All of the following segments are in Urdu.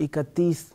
31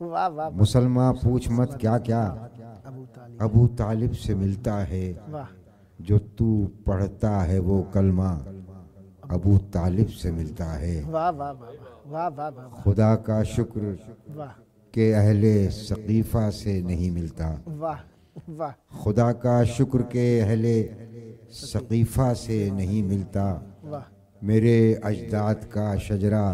واہ واہ مسلمان پوچھ مت کیا کیا ابو طالب ابو طالب سے ملتا ہے، واہ جو تو پڑھتا ہے وہ کلمہ ابو طالب سے ملتا ہے۔ واہ واہ واہ واہ واہ واہ خدا کا شکر واہ کہ اہل ثقیفہ سے نہیں ملتا، واہ واہ خدا کا شکر کہ اہل ثقیفہ سے نہیں ملتا، واہ میرے اجداد کا شجرہ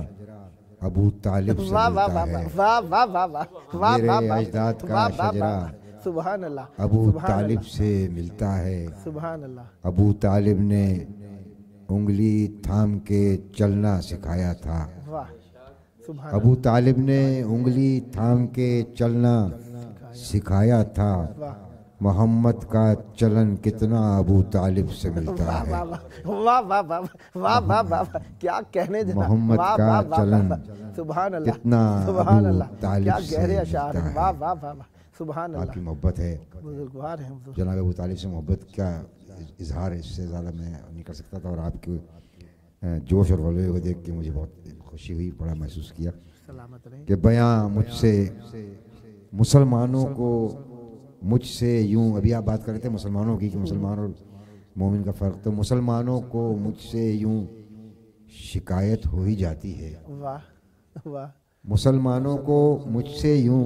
ابو طالب سے واہ واہ ملتا واہ ہے، واہ واہ واہ واہ واہ میرے اجداد کا شجرہ سبحان اللہ ابو سبحان طالب اللہ سے ملتا ہے۔ سبحان اللہ ابو طالب نے انگلی تھام کے چلنا سکھایا تھا، واہ سبحان ابو طالب نے انگلی تھام کے چلنا سکھایا تھا، واہ محمد کا چلن کتنا ابو طالب سے ملتا واہ ہے، واہ واہ واہ واہ واہ واہ کیا کہنے جناب، محمد واہ کا واہ واہ چلن سبحان اللہ کتنا سبحان ابو اللہ طالب کیا سے گہرے اشعار ملتا ہیں، ہے۔ واہ واہ واہ واہ سبحان آپ اللہ کی محبت ہے بزرگوار ہیں حضور۔ جناب ابو طالب سے، محبت کیا اظہار ہے، اس سے زیادہ میں نہیں کر سکتا تھا، اور آپ کے جوش اور غلبے کو دیکھ کے مجھے بہت خوشی ہوئی، بڑا محسوس کیا سلامت رہیں کہ بیاں مجھ سے مسلمانوں کو مجھ سے یوں، ابھی آپ بات کر رہے تھے مسلمانوں کی کہ مسلمان اور مومن کا فرق، تو مسلمانوں کو مجھ سے یوں شکایت ہو ہی جاتی ہے، واہ واہ مسلمانوں کو مجھ سے یوں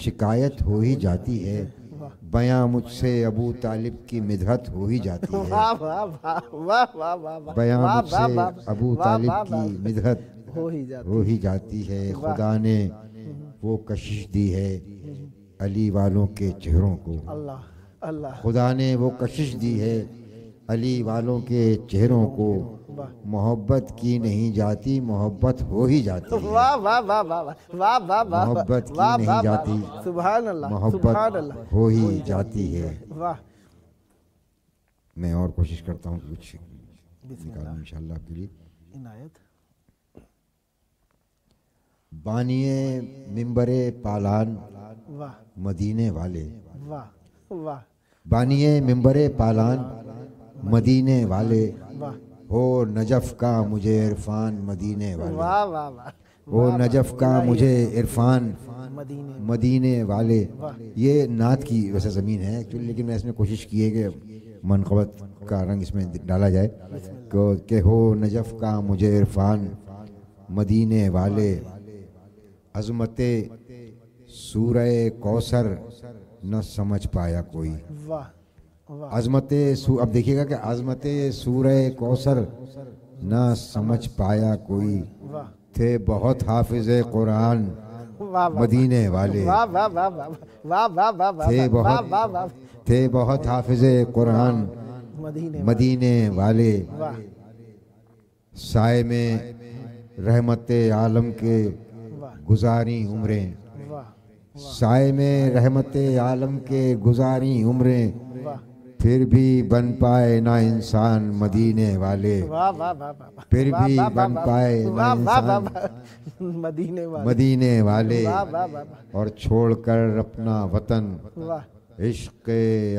شکایت ہو ہی جاتی ہے، بیاں مجھ سے ابو طالب کی مدحت ہو ہی جاتی ہے، واہ واہ واہ واہ واہ واہ واہ بیاں واہ مجھ سے ابو طالب کی مدحت ہو ہی جاتی ہو ہی جاتی ہے، خدا نے وہ کشش دی ہے علی والوں کے چہروں کو، اللہ اللہ خدا نے وہ کشش دی ہے علی والوں کے چہروں کو، محبت کی نہیں جاتی محبت ہو ہی جاتی ہے، واہ واہ واہ واہ واہ واہ واہ محبت کی واہ نہیں واہ جاتی سبحان اللہ سبحان محبت اللہ ہو ہی جاتی ہے۔ واہ میں اور کوشش کرتا ہوں کہ کچھ نکالوں انشاءاللہ آپ کے لیے۔ عنایت بانیے ممبر پالان واہ مدینے والے، واہ واہ بانیے ممبر پالان مدینے والے، واہ ہو نجف کا مجھے عرفان مدینے والے، واہ واہ واہ ہو نجف کا مجھے عرفان مدینے مدینے والے۔ یہ نعت کی ویسے زمین ہے ایکچولی، لیکن میں اس میں کوشش کی ہے کہ منقبت کا رنگ اس میں ڈالا جائے کہ ہو نجف کا مجھے عرفان مدینے والے، عظمت سورہ کوثر نہ سمجھ پایا کوئی، واہ واہ عظمت اب دیکھیے گا کہ عظمت سورہ کوثر نہ سمجھ پایا کوئی، واہ تھے بہت حافظ قرآن واہ مدینے والے، واہ واہ واہ واہ واہ واہ واہ واہ تھے واہ واہ واہ بہت تھے بہت حافظ قرآن مدینے مدینے والے، واہ سائے میں رحمت عالم کے واہ گزاری عمریں، واہ سائے میں رحمت عالم کے گزاری عمریں، واہ پھر بھی بن پائے نہ انسان مدینے والے، واہ واہ واہ واہ پھر بھی بن پائے نہ واہ واہ واہ انسان واہ مدینے والے مدینے والے، واہ واہ واہ اور چھوڑ کر اپنا وطن واہ عشق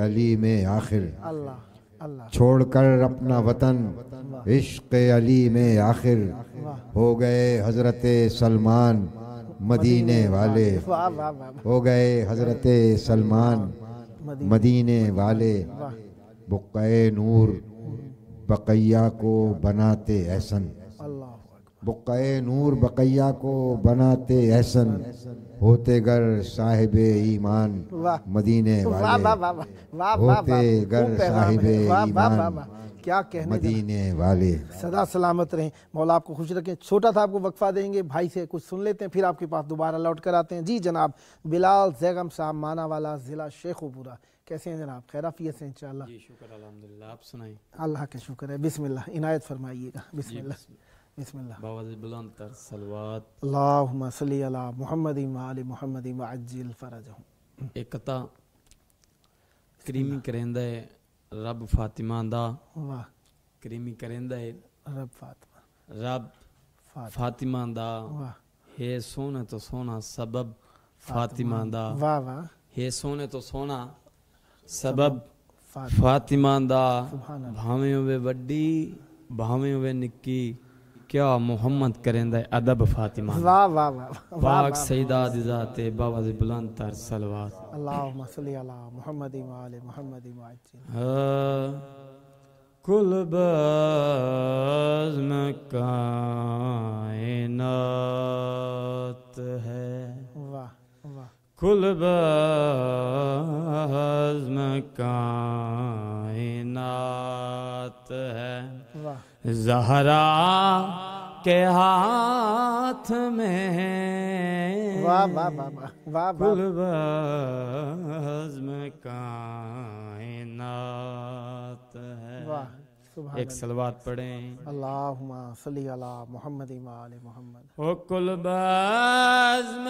علی میں آخر، اللہ اللہ چھوڑ کر اپنا وطن عشق علی میں آخر، ہو گئے حضرت سلمان مدینے والے، واہ واہ واہ ہو گئے حضرت سلمان مدینے والے، بقعہ نور بقیہ کو بناتے احسن، اللہ بقعہ نور بقیہ کو بناتے احسن، ہوتے گر صاحب ایمان مدینے واہ والے، واہ واہ واہ ہوتے گر صاحب ایمان کیا کہنے مدینے والے۔ سدا سلامت رہیں، مولا آپ کو خوش رکھیں۔ چھوٹا تھا آپ کو وقفہ دیں گے، بھائی سے کچھ سن لیتے ہیں، پھر آپ کے پاس دوبارہ لوٹ کر آتے ہیں۔ جی جناب بلال زیغم صاحب مانا والا، ضلع شیخوپورہ، کیسے ہیں جناب؟ خیرافیت سے انشاءاللہ؟ جی شکر الحمدللہ، آپ سنائیں۔ اللہ کا شکر ہے۔ بسم اللہ، عنایت فرمائیے گا۔ بسم اللہ بسم اللہ۔ باوجود بلند تر صلوات۔ اللہم صلی علی محمد وآل محمد وعجل فرجہم۔ ایک قطع کریمی کرندہ ہے رب فاطمہ دا، واہ کریمی کرندہ ہے رب فاطمہ، رب فاطمہ دا، واہ ہے سونے تو سونا سبب فاطمہ دا، واہ واہ ہے سونے تو سونا سبب فاطمہ دا، سبحان اللہ۔ بھاویں ہوئے وڈی بھاویں ہوئے نکی، کیا محمد کرندہ ادب فاطمہ واہ واہ واہ پاک سیدہ ذات باوز بلند تر صلوات اللہم صلی علی محمد و آل محمد وعجل کل بزم کائنات ہے واہ واہ کل بزم کائنات ہے واہ زہرا کے ہاتھ میں واہ واہ واہ واہ کل بزم کائنات ہے واہ سبحان ایک صلوات پڑھیں اللہم صلی علی محمد و آل محمد او کل بزم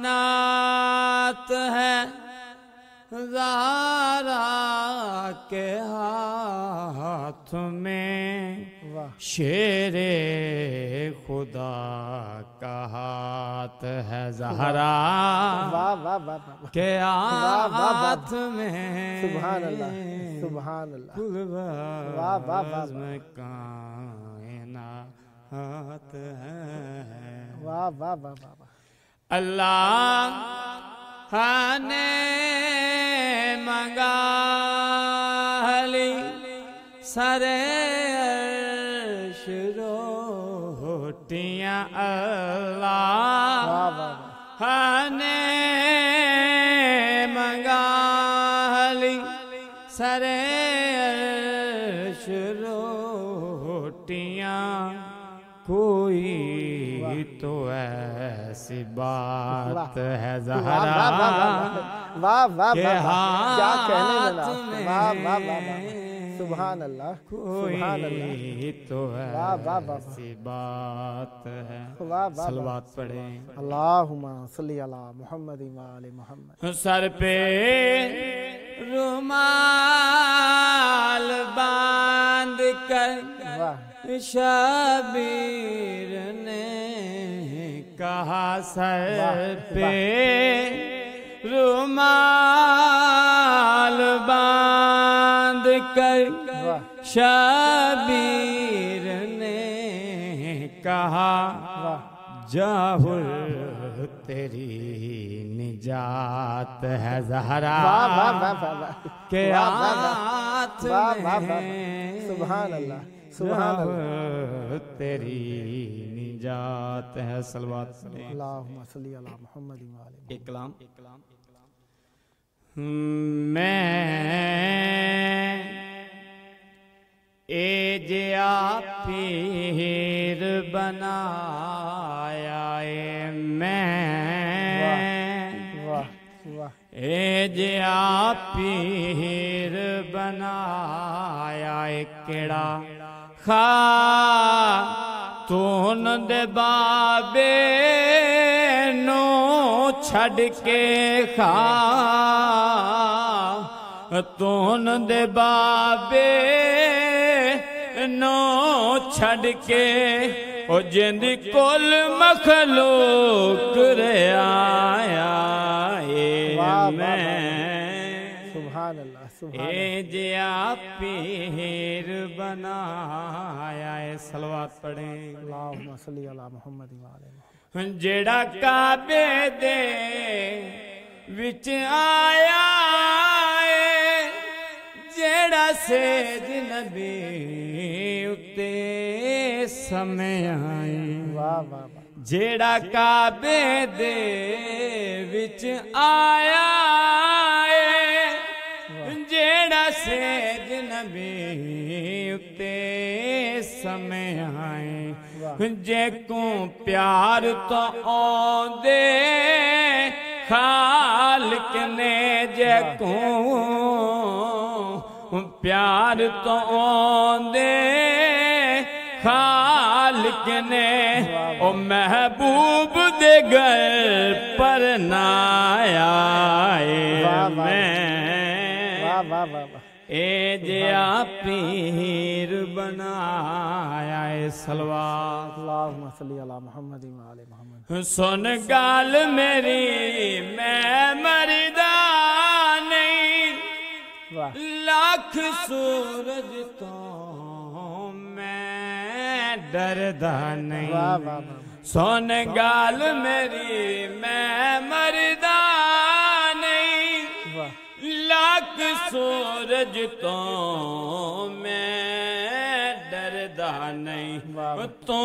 کائنات ہے زہرا کے ہاتھ میں واہ شیر خدا کا ہاتھ ہے زہرا واہ واہ واہ واہ کے ہاتھ میں سبحان اللہ سبحان اللہ کل واہ واہ واہ بزم کائنات ہے واہ واہ واہ واہ اللہ نے منگا لی سر عرش روٹیاں اللہ نے منگا لی سر عرش روٹیاں کوئی تو ایسی بات ہے زہرا واہ واہ کے کیا کہنے والا ہاتھ واہ واہ واہ میں سبحان اللہ سبحان اللہ کوئی تو واہ واہ واہ ایسی بات ہے واہ واہ صلوات پڑھیں اللہم صلی علی محمد و آل محمد سر پہ رومال باندھ کر واہ شبیر نے کہا سر پہ رومال باندھ کر شبیر نے کہا جاہر تیری نجات ہے زہرا کے ہاتھ میں سبحان اللہ سبحان اللہ تیری نجات ہے صلوات پڑھیں اللہم صلی علی محمد و آل محمد ایک کلام میں ایجیا پیر بنایا میں واہ واہ ایجیا پیر بنایا کیڑا خاتون دے بابے نو چھڑ کے خاتون دے بابے نو چھڑ کے او جند کل مخلوق رے آیا میں سبحان اللہ سبحان اے جیا پیر بنایا اے صلوات پڑھیں اللہم صلی علی محمد و آل محمد جیڑا کعبے دے وچ آیا اے جیڑا سید نبی اتے سمے آئے واہ واہ واہ جیڑا کعبے دے وچ آیا اے جیڑا سید نبی اتے سمے آئے جے کو پیار تو آندے خالق نے جے کو پیار تو آندے خالق نے او محبوب دے گھر پر نہ آیا میں واہ واہ واہ اے جیا پیر بنایا اے صلوات اللہم صلی علی محمد و آل محمد سن گال میری میں مردہ نہیں واہ لاکھ سورج تو ڈردا واہ نہیں واہ واہ سون گال میری میں مردا نہیں واہ لاکھ سورج تو میں ڈردا نہیں واہ تو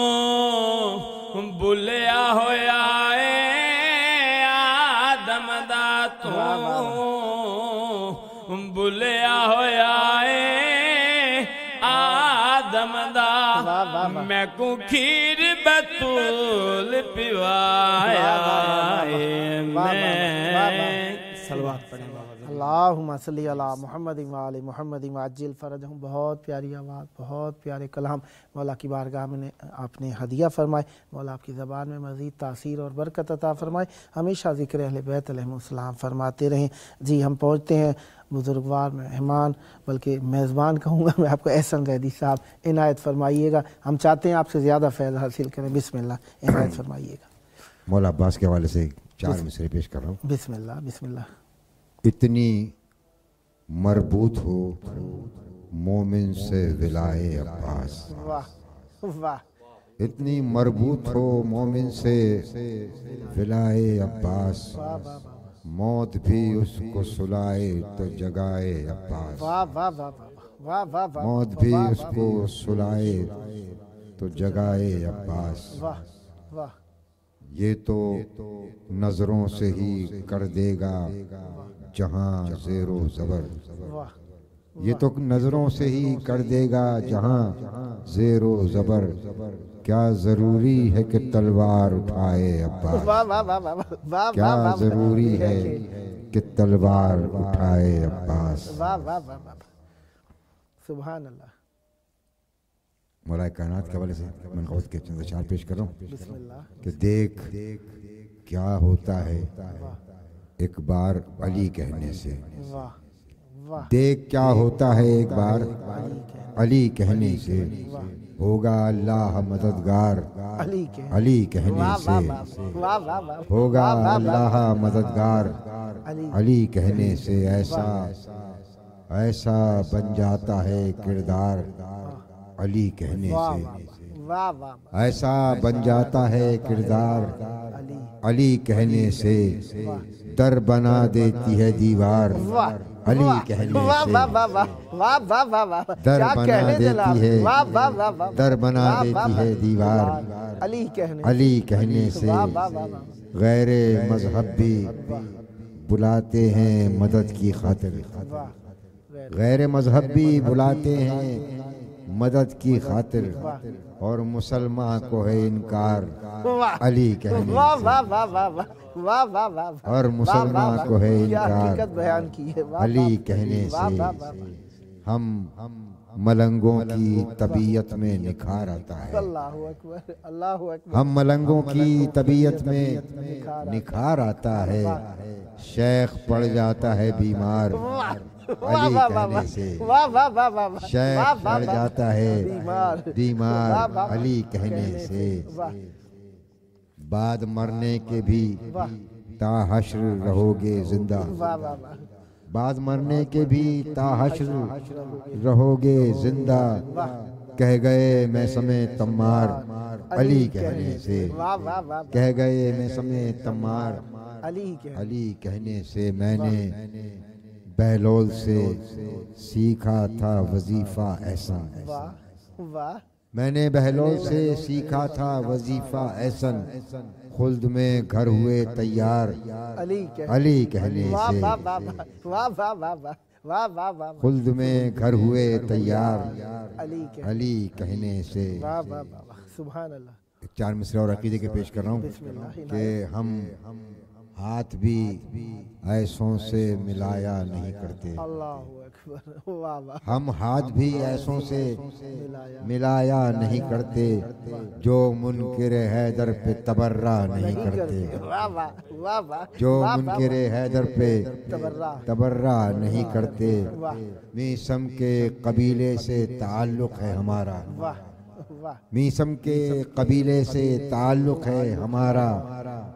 بھلیا ہویا اے آدم دا تو بھلیا ہویا اے آدم دا میں کو کھیر بطول پیوایا اے میں سلوات پڑھیں بابا اللہم صلی علی محمد و آل محمد وعجل فرجہم. بہت پیاری آواز، بہت پیارے کلام. مولا کی بارگاہ میں آپ نے ہدیہ فرمائے. مولا آپ کی زبان میں مزید تاثیر اور برکت عطا فرمائے. ہمیشہ ذکر اہل بیت علیہم السلام فرماتے رہیں. جی ہم پہنچتے ہیں بزرگوار مہمان بلکہ میزبان کہوں گا میں آپ کو، احسن ریدی صاحب عنایت فرمائیے گا. ہم چاہتے ہیں آپ سے زیادہ فیض حاصل کریں. بسم اللہ عنایت فرمائیے گا. مولا عباس کے حوالے سے 4 مصرے پیش کر رہا ہوں. بسم اللہ بسم اللہ. اتنی مربوط ہو مومن سے ولائے عباس، واہ واہ اتنی مربوط ہو مومن سے ولائے عباس، واہ واہ موت بھی اس کو سلائے تو جگائے عباس، واہ واہ واہ واہ واہ واہ موت بھی اس کو سلائے تو جگائے عباس. واہ واہ یہ تو نظروں سے ہی کر دے گا جہاں زیر و زبر، واہ یہ تو نظروں سے ہی کر دے گا جہاں زیر و زبر. کیا ضروری ہے کہ تلوار اٹھائے عباس، واہ واہ واہ واہ واہ کیا ضروری ہے کہ تلوار اٹھائے عباس. واہ واہ واہ واہ سبحان اللہ. مولا کائنات کے حوالے سے منقبت کے چند اشعار پیش کر رہا ہوں بسم اللہ. کہ دیکھ کیا ہوتا ہے ایک بار علی کہنے سے، واہ واہ دیکھ کیا ہوتا ہے ایک بار علی کہنے سے، ہوگا اللہ مددگار علی کے علی کہنے سے، واہ واہ واہ ہوگا اللہ مددگار علی علی کہنے سے. ایسا بن جاتا ہے کردار علی کہنے سے، واہ واہ ایسا بن جاتا ہے کردار علی علی کہنے سے. در بنا دیتی ہے دیوار علی کہنے واہ سے، واہ واہ واہ واہ واہ واہ در کیا بنا کہنے دلا. دیتی ہے، واہ واہ واہ واہ در بنا دیتی ہے دیوار علی کہنے علی کہنے سے. واہ واہ واہ واہ غیر مذہب بھی بلاتے ہیں مدد کی خاطر، غیر مذہب بھی بلاتے ہیں مدد کی خاطر، اور مسلمان کو ہے انکار علی کہنے واہ سے، واہ واہ واہ واہ واہ واہ اور مسلمان کو ہے کیا انکار حقیقت بیان کی ہے. واہ علی کہنے سے. ہم ملنگوں کی طبیعت میں نکھار آتا ہے، اللہ اکبر اللہ اکبر. ہم ملنگوں کی طبیعت میں نکھار آتا ہے، شیخ پڑ جاتا ہے بیمار علی کہنے سے، واہ واہ واہ واہ شیخ پڑ جاتا ہے بیمار علی کہنے سے. بعد مرنے کے بھی تا حشر رہو گے زندہ، واہ واہ واہ بعد مرنے کے بھی تا حشر رہو گے زندہ. کہہ گئے میں سمیت تمار علی کہنے سے، واہ واہ واہ کہہ گئے میں سمیت تمار علی کے علی کہنے سے. میں نے بہلول سے سیکھا تھا وظیفہ احسن، واہ واہ میں نے بہلول سے سیکھا تھا وظیفہ احسن. خلد میں گھر ہوئے تیار علی کے علی کہنے واہ سے، واہ واہ واہ واہ واہ واہ واہ واہ واہ خلد میں گھر ہوئے تیار علی کے علی کہنے سے. واہ واہ واہ سبحان اللہ. 4 مصرے اور عقیدے کے پیش کر رہا ہوں کہ ہم ہاتھ بھی ایسوں سے ملایا نہیں کرتے، اللہ اکبر واہ واہ ہم ہاتھ بھی ایسوں سے ملایا نہیں کرتے، جو منکر حیدر پہ تبرہ نہیں کرتے، واہ واہ واہ واہ جو منکر حیدر پہ تبرہ تبرہ نہیں کرتے. میسم کے قبیلے سے تعلق ہے ہمارا، واہ واہ میسم کے قبیلے سے تعلق ہے ہمارا،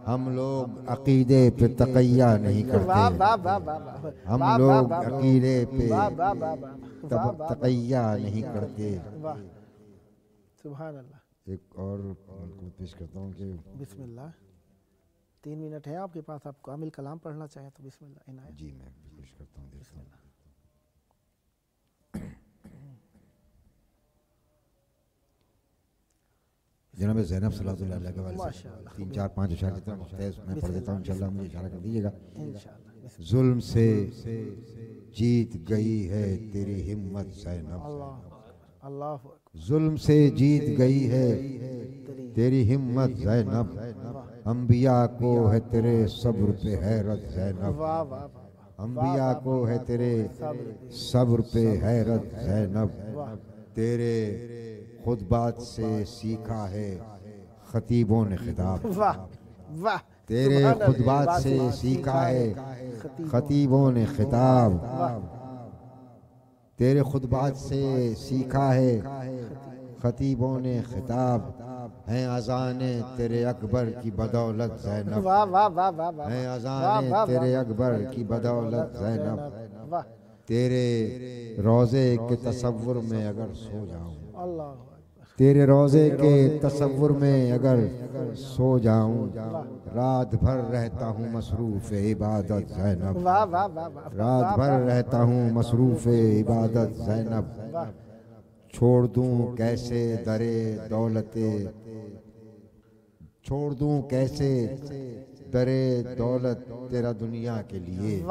ہم لوگ عقیدے پہ تقیہ نہیں واہ کرتے، واہ واہ واہ ہم لوگ عقیدے پہ واہ واہ واہ واہ تقیہ نہیں کرتے. واہ سبحان اللہ. ایک اور منقبت پیش کرتا ہوں کہ بسم اللہ. 3 منٹ ہیں آپ کے پاس, آپ کامل کلام پڑھنا چاہیں تو بسم اللہ عنایت. جی میں کوشش کرتا ہوں. بسم اللہ. جناب زینب صلی اللہ علیہ وسلم 3 4 5 اشارے جتنا مختص میں پڑھ دیتا ہوں, انشاءاللہ مجھے اشارہ کر دیجیے گا. ظلم سے جیت گئی ہے تیری ہمت زینب, اللہ ظلم سے جیت گئی ہے تیری ہمت زینب, انبیاء کو ہے تیرے صبر پہ حیرت زینب, انبیاء کو ہے تیرے صبر پہ حیرت زینب, تیرے خطبات سے سیکھا ہے خطیبوں نے خطاب, تیرے خطبات سے سیکھا ہے خطیبوں نے خطاب, تیرے خطبات سے سیکھا ہے خطیبوں نے خطاب, ہیں اذانیں تیرے اکبر کی بدولت زینب, ہیں اذانیں تیرے اکبر کی بدولت زینب, تیرے روضے کے تصور میں اگر سو جاؤں, تیرے روضے کے تصور میں اگر سو جاؤں, رات بھر رہتا ہوں مصروف عبادت زینب, رات بھر رہتا ہوں مصروف عبادت زینب, چھوڑ دوں کیسے درے دولت, چھوڑ دوں کیسے درے دولت تیرا دنیا کے لیے,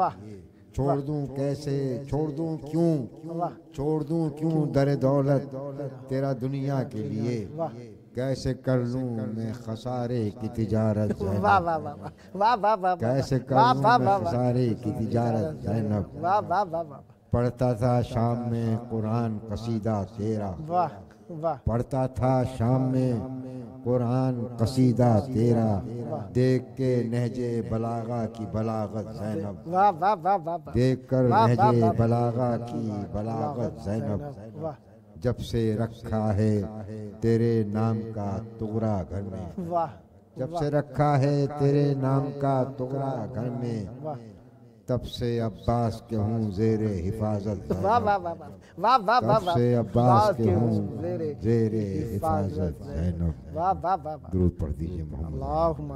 چھوڑ دوں کیسے, چھوڑ دوں کیوں, چھوڑ دوں کیوں در دولت تیرا دنیا کے لیے, کیسے کر لوں میں خسارے کی تجارت زینب, کیسے کر لوں میں خسارے کی تجارت زینب, پڑھتا تھا شام میں قرآن قصیدہ تیرا, پڑھتا تھا شام میں قرآن قصیدہ تیرا, دیکھ کے نہجے بلاغہ کی بلاغت زینب, دیکھ کر نہجے بلاغہ کی بلاغت زینب, جب سے رکھا ہے تیرے نام کا تغرا گھر میں, جب سے رکھا ہے تیرے نام کا تغرا گھر میں, تب سے عباس کے ہوں زیر حفاظت زینب, تب سے عباس کے ہوں زیر حفاظت زینب. درود پڑھ دیجئے محمد. اللہم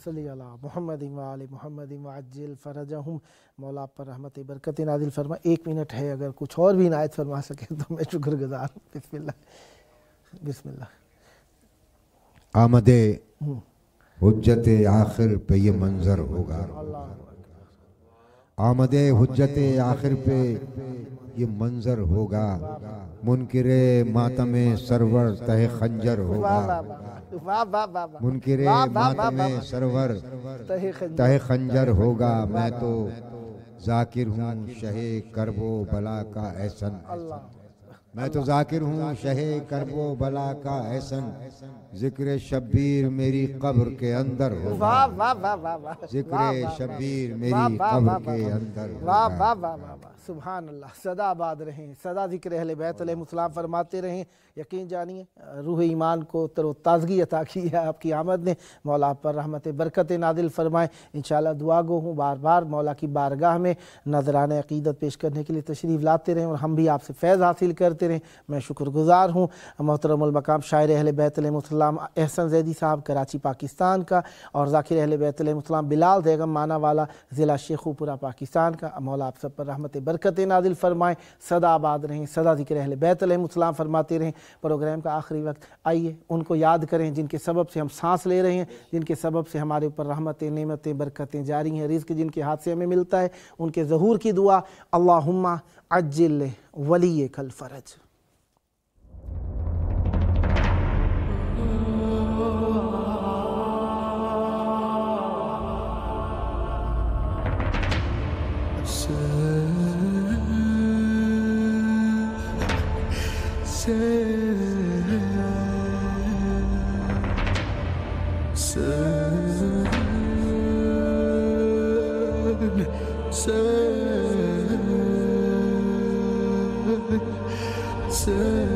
صلی علی محمد و آل محمد وعجل فرجہم. مولا پر رحمت برکت نازل فرما. 1 منٹ ہے, اگر کچھ اور بھی عنایت فرما سکیں تو میں شکر گزار ہوں. بسم اللہ بسم اللہ. آمد حجت آخر پہ یہ منظر ہوگا, آمد حجت آخر پہ یہ منظر ہوگا, منکر ماتم سرور تہ خنجر ہوگا, منکر ماتم سرور تہ خنجر ہوگا, میں تو ذاکر ہوں شہ کرب و بلا کا احسن, میں تو ذاکر ہوں شہ کرب و بلا کا احسن, ذکر شبیر میری قبر کے اندر ہوگا, ذکر شبیر میری قبر کے اندر ہوگا. سبحان اللہ. سدا آباد رہیں, سدا ذکر اہل بیت علیہ السلام فرماتے رہیں. یقین جانیے روح ایمان کو تر و تازگی عطا کی ہے آپ کی آمد نے. مولا پر رحمت برکت نازل فرمائیں. انشاءاللہ دعا گو ہوں بار بار مولا کی بارگاہ میں نذران عقیدت پیش کرنے کے لیے تشریف لاتے رہیں, اور ہم بھی آپ سے فیض حاصل کرتے رہیں. میں شکر گزار ہوں محترم المقام شاعر اہل بیت علیہ السلام احسن زیدی صاحب کراچی پاکستان کا, اور ذاکر اہل بیت علیہ السلام بلال دیگم مانا والا ضلع شیخوپورہ پاکستان کا. مولا آپ سب پر رحمت برکت نازل فرمائیں. سدا آباد رہیں, سدا ذکر اہل بیت علیہ السلام فرماتے رہیں. پروگرام کا آخری وقت, آئیے ان کو یاد کریں جن کے سبب سے ہم سانس لے رہے ہیں, جن کے سبب سے ہمارے اوپر رحمتیں نعمتیں برکتیں جاری ہیں, رزق جن کے ہاتھ سے ہمیں ملتا ہے. ان کے ظہور کی دعا, اللہم عجل ولیک الفرج. Sen